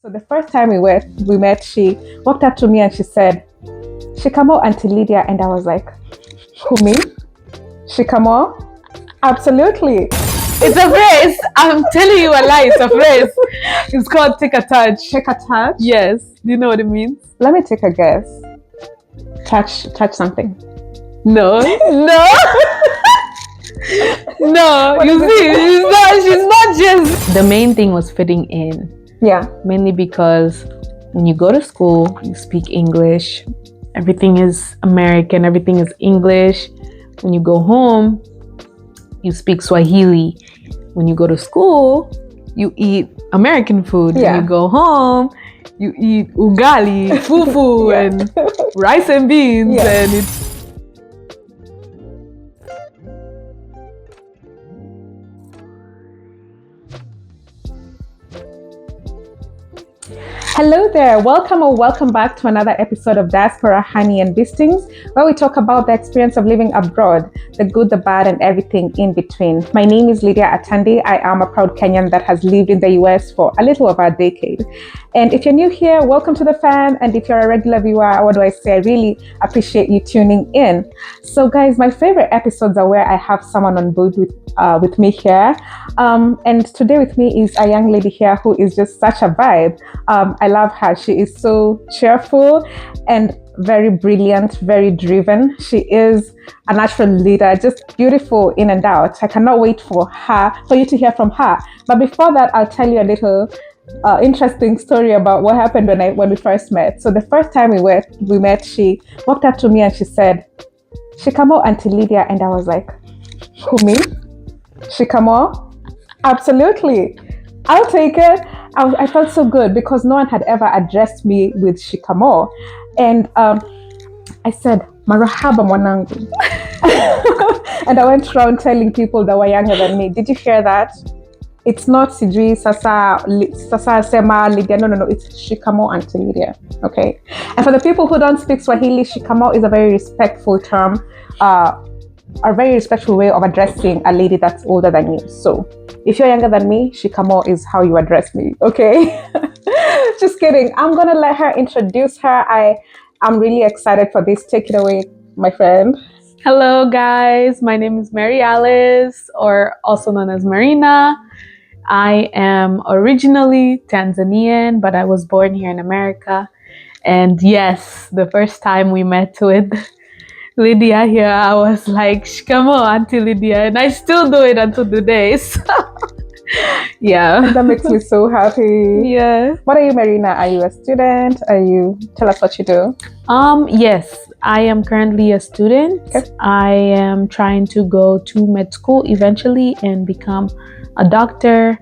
So the first time we met, she walked up to me and she said, "Shikamo, Auntie Lydia," and I was like, "Who, me? Shikamo?" Absolutely. It's a phrase. I'm telling you a lie. It's a phrase. It's called take a touch. Take a touch? Yes. Do you know what it means? Let me take a guess. Touch something. No. No. No. You see, she's not just. The main thing was fitting in. Yeah. Mainly because when you go to school, you speak English. Everything is American. Everything is English. When you go home, you speak Swahili. When you go to school, you eat American food. Yeah. When you go home, you eat ugali, fufu, Yeah. and rice and beans. Yeah. And it's Hello there, welcome or welcome back to another episode of Diaspora Honey and Beestings, where we talk about the experience of living abroad, the good, the bad, and everything in between. My name is Lydia Atandi. I am a proud Kenyan that has lived in the US for a little over a decade. And if you're new here, welcome to the fam. And if you're a regular viewer, what do I say? I really appreciate you tuning in. So guys, my favorite episodes are where I have someone on board with me here. And today with me is a young lady here who is just such a vibe. I love her. She is so cheerful and very brilliant, very driven. She is a natural leader, just beautiful in and out. I cannot wait for you to hear from her. But before that, I'll tell you a little interesting story about what happened when we first met. So the first time we met, she walked up to me and she said, "Shikamo, Auntie Lydia," and I was like, "Who, me? Shikamo?" Absolutely. I'll take it. I felt so good because no one had ever addressed me with Shikamo. And I said, "Marahaba mwanangu." And I went around telling people that were younger than me. Did you hear that? It's not Sijui Sasa Sema Lydia. No. It's Shikamo, Auntie Lydia. Okay. And for the people who don't speak Swahili, Shikamo is a very respectful term, a very respectful way of addressing a lady that's older than you. So if you're younger than me, Shikamo is how you address me. Okay. Just kidding. I'm gonna let her introduce her. I'm really excited for this. Take it away, my friend. Hello guys, my name is Mary Alice, or also known as Merina. I am originally Tanzanian, but I was born here in America. And yes, the first time we met with Lydia here, I was like, "Shikamo, Auntie Lydia," and I still do it until today. So, yeah. That makes me so happy. Yeah. What are you, Merina? Are you a student? Tell us what you do. Yes, I am currently a student. Okay. I am trying to go to med school eventually and become a doctor.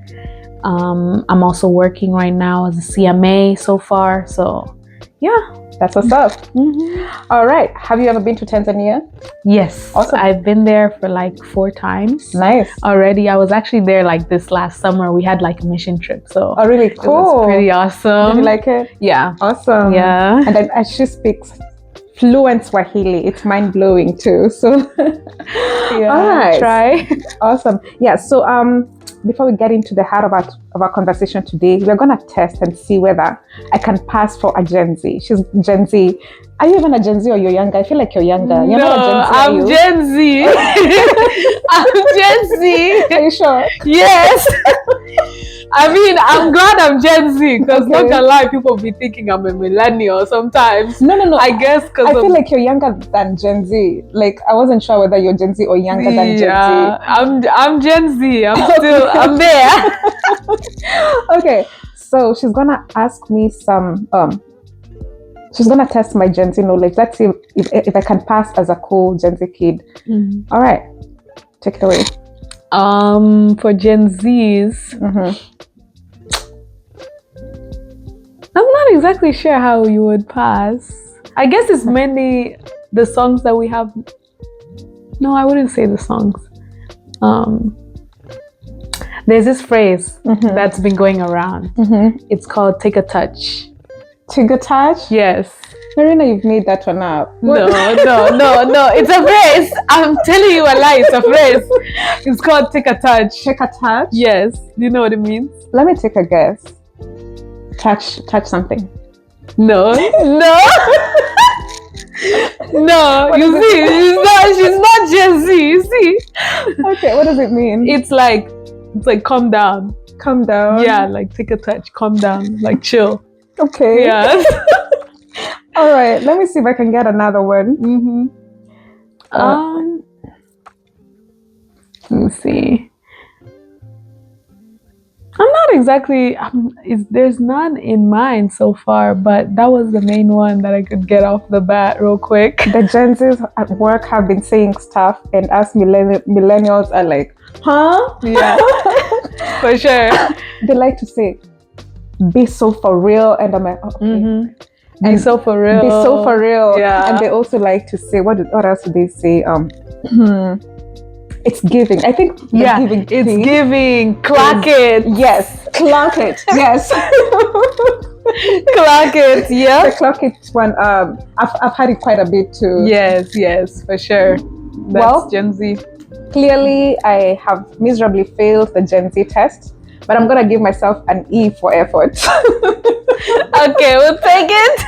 I'm also working right now as a CMA so far. So, yeah. That's what's up. Mm-hmm. All right. Have you ever been to Tanzania? Yes. Awesome. I've been there for like 4 times. Nice. Already. I was actually there like this last summer. We had like a mission trip. So Oh, really? it Cool. was pretty awesome. Did you like it? Yeah. Awesome. Yeah. And then she speaks fluent Swahili. It's mind-blowing too. So Yeah. all right. Try. Awesome. Yeah. So before we get into the heart of our conversation today, we're gonna test and see whether I can pass for a Gen Z. She's Gen Z. Are you even a Gen Z or you're younger? I feel like you're younger. You're No, not a Gen Z, I'm Gen Z. I'm Gen Z. Are you sure? Yes. I mean, I'm glad I'm Gen Z because Okay. not gonna lie, people be thinking I'm a millennial sometimes. No. I guess because I feel like you're younger than Gen Z. Like I wasn't sure whether you're Gen Z or younger than Gen Z. I'm Gen Z. I'm there. Okay, so she's gonna ask me some. She's gonna test my Gen Z knowledge. Let's see if I can pass as a cool Gen Z kid. Mm-hmm. All right, take it away. For Gen Zs, Mm-hmm. I'm not exactly sure how you would pass. I guess it's mainly the songs that we have. No, I wouldn't say the songs. There's this phrase that's been going around. Mm-hmm. It's called "take a touch." Take a touch? Yes. Marina, you've made that one up. No. It's a phrase. I'm telling you a lie. It's a phrase. It's called "take a touch." Take a touch? Yes. Do you know what it means? Let me take a guess. touch something. No. No, you see, she's not Gen Z, you see. Okay, what does it mean? It's like calm down. Calm down. Yeah, like take a touch, calm down, like chill. Okay. Yeah. All right, let me see if I can get another one. Let me see. I'm not exactly. There's none in mind so far, but that was the main one that I could get off the bat real quick. The Gen Zs at work have been saying stuff, and us millennials are like, huh? Yeah, for sure. They like to say, "Be so for real," and I'm like, oh, okay. Be so for real. Be so for real. Yeah. And they also like to say, what else do they say? It's giving. I think giving. It's giving. Clock it. Yes. Clock it. Yes. Clock it. Yeah. The clock it one. I've had it quite a bit too. Yes, for sure. That's Gen Z. Clearly, I have miserably failed the Gen Z test, but I'm gonna give myself an E for effort. Okay, we'll take it.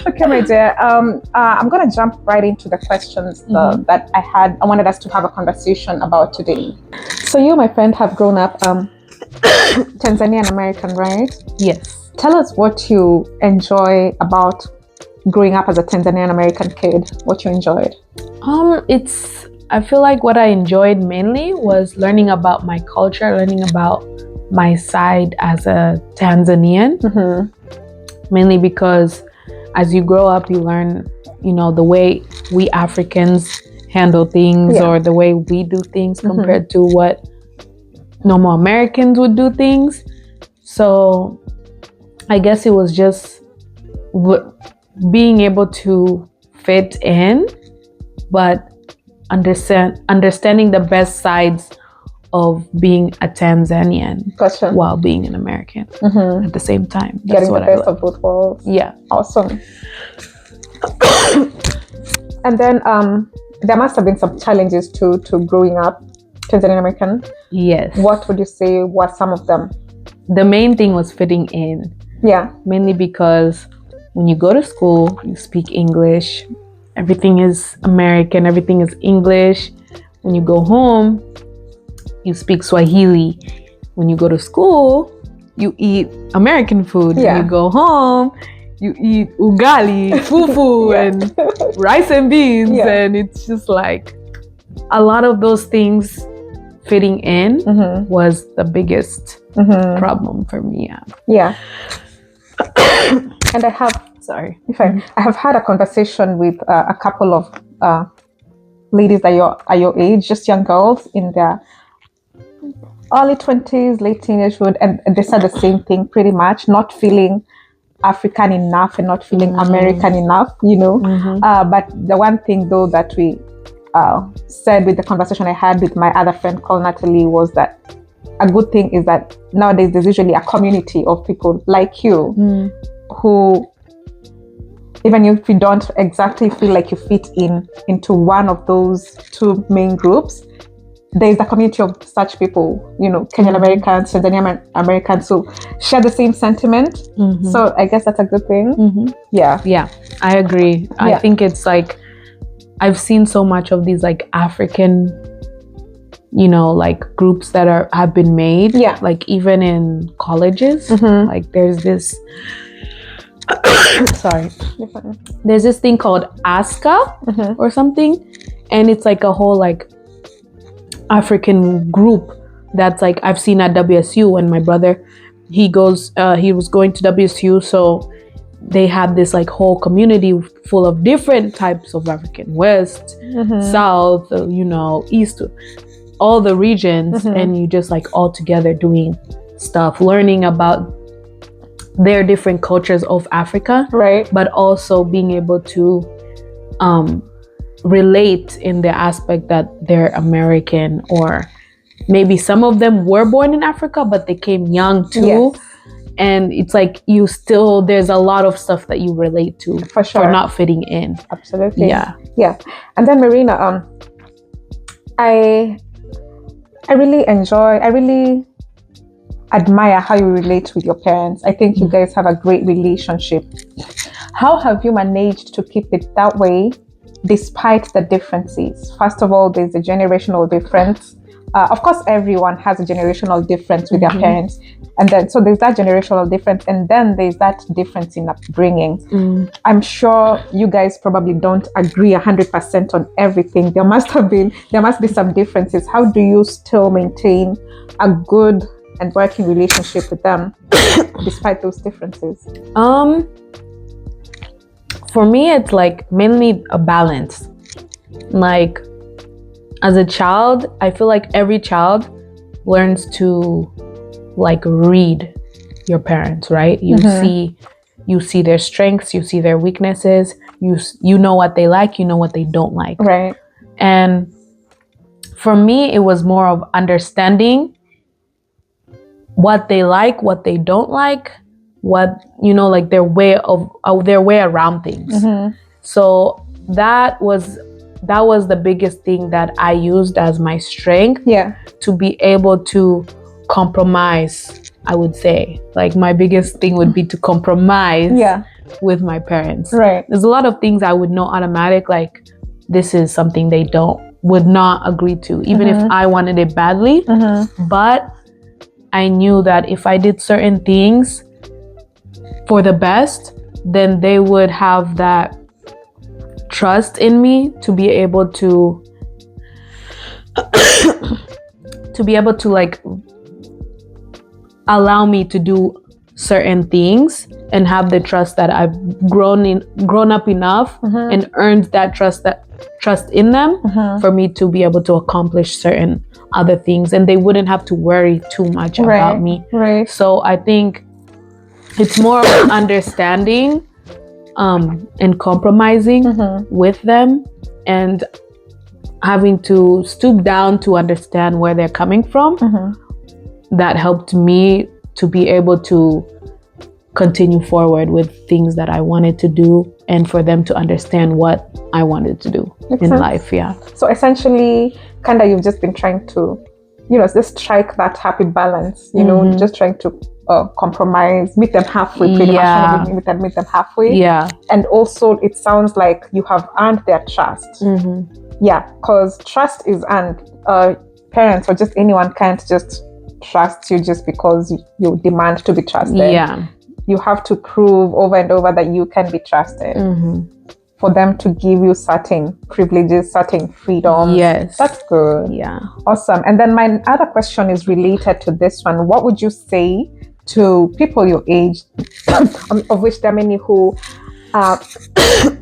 Okay, my dear. I'm gonna jump right into the questions that I wanted us to have a conversation about today. So you, my friend, have grown up Tanzanian American, right? Yes. Tell us what you enjoy about growing up as a Tanzanian American kid. What you enjoyed? I feel like what I enjoyed mainly was learning about my culture, learning about my side as a Tanzanian. Mainly because as you grow up, you learn, the way we Africans handle things or the way we do things compared to what normal Americans would do things. So I guess it was just being able to fit in, but understanding the best sides of being a Tanzanian while being an American at the same time. That's getting the best of both worlds. Yeah. Awesome. And then there must have been some challenges to growing up Tanzanian American. Yes. What would you say were some of them? The main thing was fitting in. Yeah. Mainly because when you go to school, you speak English. Everything is American. Everything is English. When you go home, you speak Swahili. When you go to school, you eat American food. Yeah. When you go home, you eat ugali, fufu, and rice and beans. Yeah. And it's just like a lot of those things fitting in was the biggest problem for me. Yeah. And I have had a conversation with a couple of ladies that are your age, just young girls in their early 20s, late teenagehood, and they said the same thing pretty much, not feeling African enough and not feeling American enough, but the one thing though that we said with the conversation I had with my other friend called Natalie was that a good thing is that nowadays there's usually a community of people like you who, even if you don't exactly feel like you fit into one of those two main groups, there's a community of such people, Kenyan Americans, Tanzanian Americans who share the same sentiment. So I guess that's a good thing. Yeah, I agree. I think it's like I've seen so much of these like African, like groups that have been made. Yeah, like even in colleges, like there's this. Sorry, there's this thing called ASCA or something, and it's like a whole like African group that's like I've seen at WSU. When my brother he was going to WSU, so they had this like whole community full of different types of African, West, South, East, all the regions, and you just like all together doing stuff, learning about their different cultures of Africa, right? But also being able to relate in the aspect that they're American, or maybe some of them were born in Africa but they came young too. Yes. And it's like there's a lot of stuff that you relate to for not fitting in. Absolutely. Yeah. And then Merina, I really admire how you relate with your parents. I think you guys have a great relationship. How have you managed to keep it that way despite the differences? First of all, there's a generational difference. Of course, everyone has a generational difference with their parents. And then, so there's that generational difference. And then there's that difference in upbringing. I'm sure you guys probably don't agree 100% on everything. There must be some differences. How do you still maintain a good and working relationship with them despite those differences? For me, it's like mainly a balance. Like, as a child, I feel like every child learns to like read your parents, right? You see their strengths, you see their weaknesses, you know what they like, you know what they don't like. Right. And for me, it was more of understanding what they like, what they don't like, what, like their way around things. So that was the biggest thing that I used as my strength. To be able to compromise, I would say. Like, my biggest thing would be to compromise with my parents. Right. There's a lot of things I would know automatic, like this is something they would not agree to, even if I wanted it badly. But I knew that if I did certain things for the best, then they would have that trust in me to be able to like allow me to do certain things and have the trust that I've grown up enough and earned that trust in them for me to be able to accomplish certain other things, and they wouldn't have to worry too much about me. Right. So I think it's more of understanding and compromising with them, and having to stoop down to understand where they're coming from. That helped me to be able to continue forward with things that I wanted to do, and for them to understand what I wanted to do in life. So essentially, kind of, you've just been trying to, just strike that happy balance, just trying to compromise, meet them halfway, pretty much. Meet them halfway. And also, it sounds like you have earned their trust. Because trust is earned. Parents or just anyone can't just trust you just because you demand to be trusted. You have to prove over and over that you can be trusted for them to give you certain privileges, certain freedoms. That's good. Awesome. And then my other question is related to this one. What would you say to people your age, of which there are many who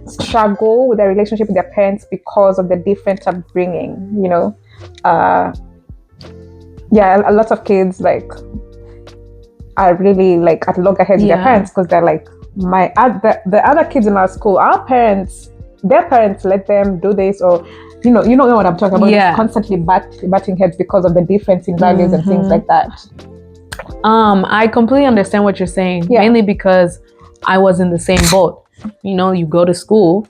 struggle with their relationship with their parents because of the different upbringing? A lot of kids are really at loggerheads with their parents, because they're like, the other kids in our school, their parents let them do this, or you know what I'm talking about. Just constantly butting heads because of the difference in values and things like that. I completely understand what you're saying, mainly because I was in the same boat. You go to school,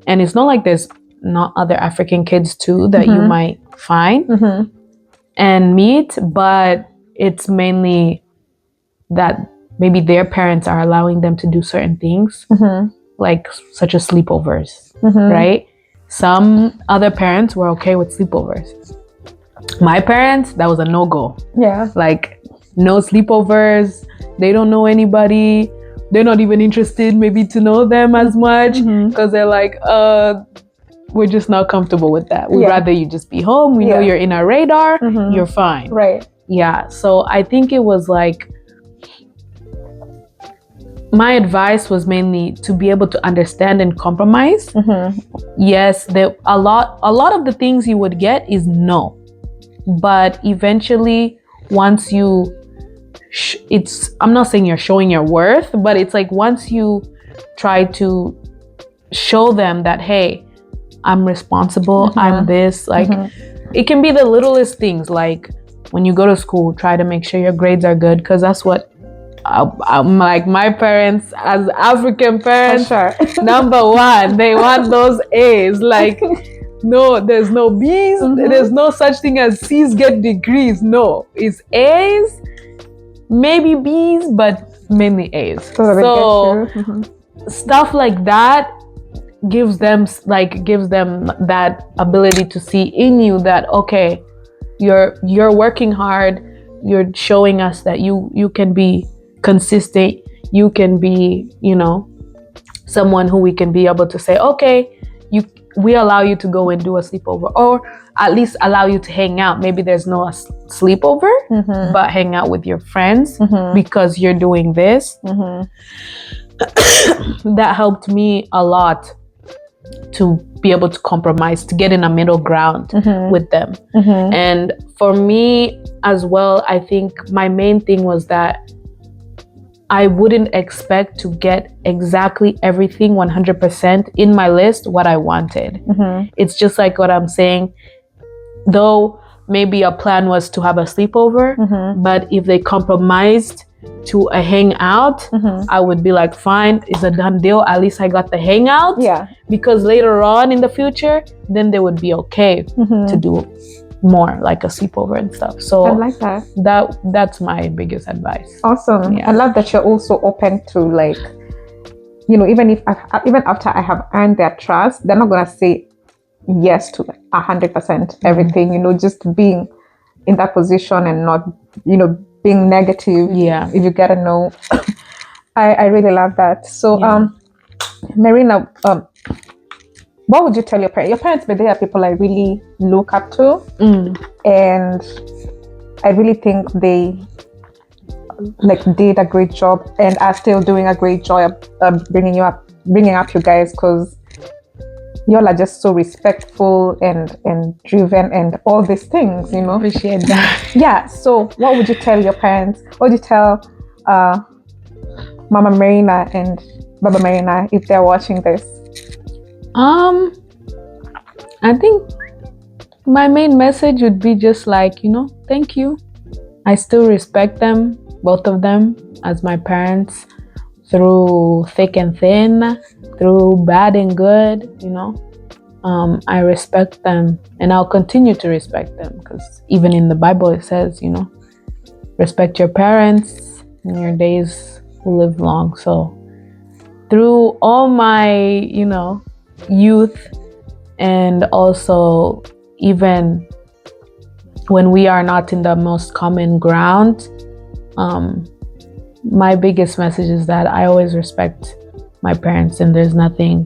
and it's not like there's not other African kids too that you might find and meet, but it's mainly that maybe their parents are allowing them to do certain things, like such as sleepovers, right? Some other parents were okay with sleepovers. My parents, that was a no-go. Like, no sleepovers. They don't know anybody. They're not even interested maybe to know them as much, because they're like, we're just not comfortable with that. We'd rather you just be home. We know you're in our radar. You're fine. Right. So I think it was like, my advice was mainly to be able to understand and compromise. Yes, a lot of the things you would get is no, but eventually, once you I'm not saying you're showing your worth, but it's like, once you try to show them that, hey, I'm responsible, I'm this, like, it can be the littlest things, like when you go to school, try to make sure your grades are good, because that's what I'm like, my parents, as African parents, number one, they want those A's. Like, no, there's no B's. There's no such thing as C's get degrees. No, it's A's. maybe B's, but mainly A's. So they So get you. stuff like that gives them that ability to see in you that, okay, you're working hard, you're showing us that you can be consistent, you can be, someone who we can be able to say, okay, we allow you to go and do a sleepover, or at least allow you to hang out. Maybe there's no sleepover, but hang out with your friends because you're doing this. That helped me a lot to be able to compromise, to get in a middle ground with them. And for me as well, I think my main thing was that I wouldn't expect to get exactly everything 100% in my list what I wanted. It's just like what I'm saying, though maybe a plan was to have a sleepover, but if they compromised to a hangout, I would be like, fine, it's a done deal. At least I got the hangout. Yeah. Because later on in the future, then they would be okay to do more like a sleepover and stuff. So I like that. That's my biggest advice. Awesome. Yeah. I love that you're also open to, like, even after I have earned their trust, they're not gonna say yes to 100% everything. Just being in that position and not, being negative. Yeah. If you gotta know. I really love that. So, Merina, what would you tell your parents? Your parents, but they are people I really look up to, and I really think they did a great job and are still doing a great job bringing up you guys, because y'all are just so respectful and driven and all these things. Appreciate that. Yeah. So, what would you tell your parents? What would you tell Mama Merina and Baba Merina if they're watching this? I think my main message would be just like, thank you. I still respect them, both of them, as my parents, through thick and thin, through bad and good. I respect them, and I'll continue to respect them, because even in the Bible it says, respect your parents and your days will live long. So through all my, youth, and also even when we are not in the most common ground, my biggest message is that I always respect my parents, and there's nothing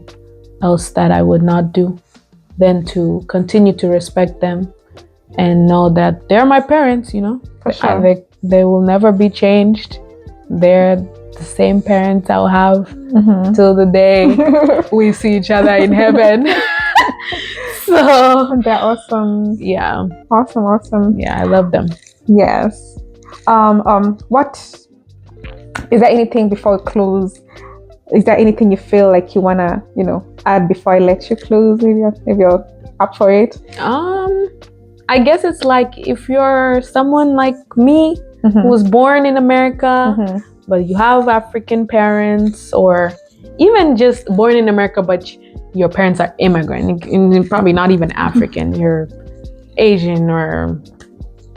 else that I would not do than to continue to respect them and know that they're my parents. For sure. They will never be changed. They're the same parents I'll have till the day we see each other in heaven. So they're awesome. Yeah. Awesome. Yeah, I love them. Yes. What is there anything before we close? Is there anything you feel like you wanna, add before I let you close? If you're up for it. I guess it's like, if you're someone like me who was born in America, but you have African parents, or even just born in America but your parents are immigrant, and probably not even African, you're Asian, or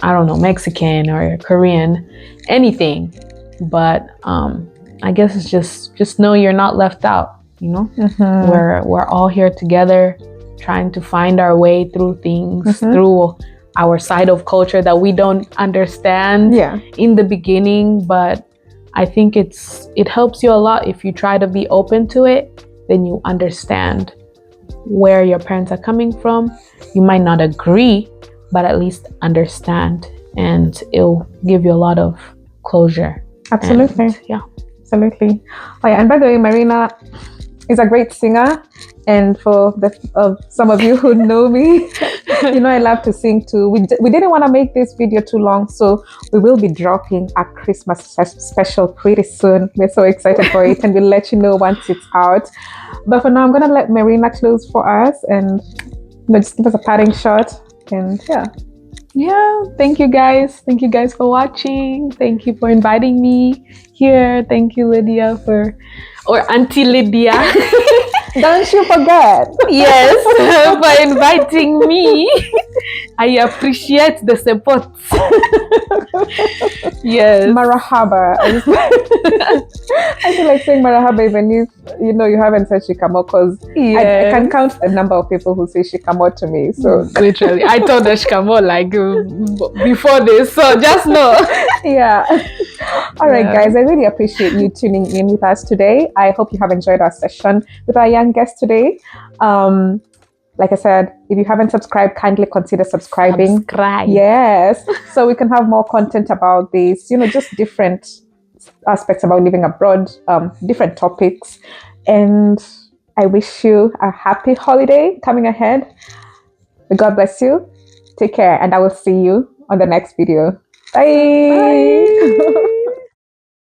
I don't know, Mexican or Korean, anything. But I guess it's just know you're not left out. We're all here together, trying to find our way through things, through our side of culture that we don't understand in the beginning. But I think it helps you a lot if you try to be open to it. Then you understand where your parents are coming from. You might not agree, but at least understand, and it'll give you a lot of closure. Absolutely. And, absolutely. Oh yeah, and by the way, Merina is a great singer, and for some of you who know me, I love to sing too. We didn't want to make this video too long, so we will be dropping a Christmas special pretty soon. We're so excited for it, and we'll let you know once it's out. But for now, I'm gonna let Merina close for us, and just give us a parting shot. And thank you guys for watching. Thank you for inviting me here. Thank you, Lydia, or Auntie Lydia. Don't you forget. Yes, for inviting me. I appreciate the support. Yes. Marahaba. I feel like saying marahaba even if you haven't said shikamo, because I can count the number of people who say shikamo to me. So literally, I told the shikamo like before this, so just know. Yeah. All right, guys, I really appreciate you tuning in with us today. I hope you have enjoyed our session with our young guest today. Like I said, if you haven't subscribed, kindly consider subscribing. Subscribe. Yes, so we can have more content about this, just different aspects about living abroad, different topics. And I wish you a happy holiday coming ahead. May God bless you. Take care, and I will see you on the next video. Bye. Bye.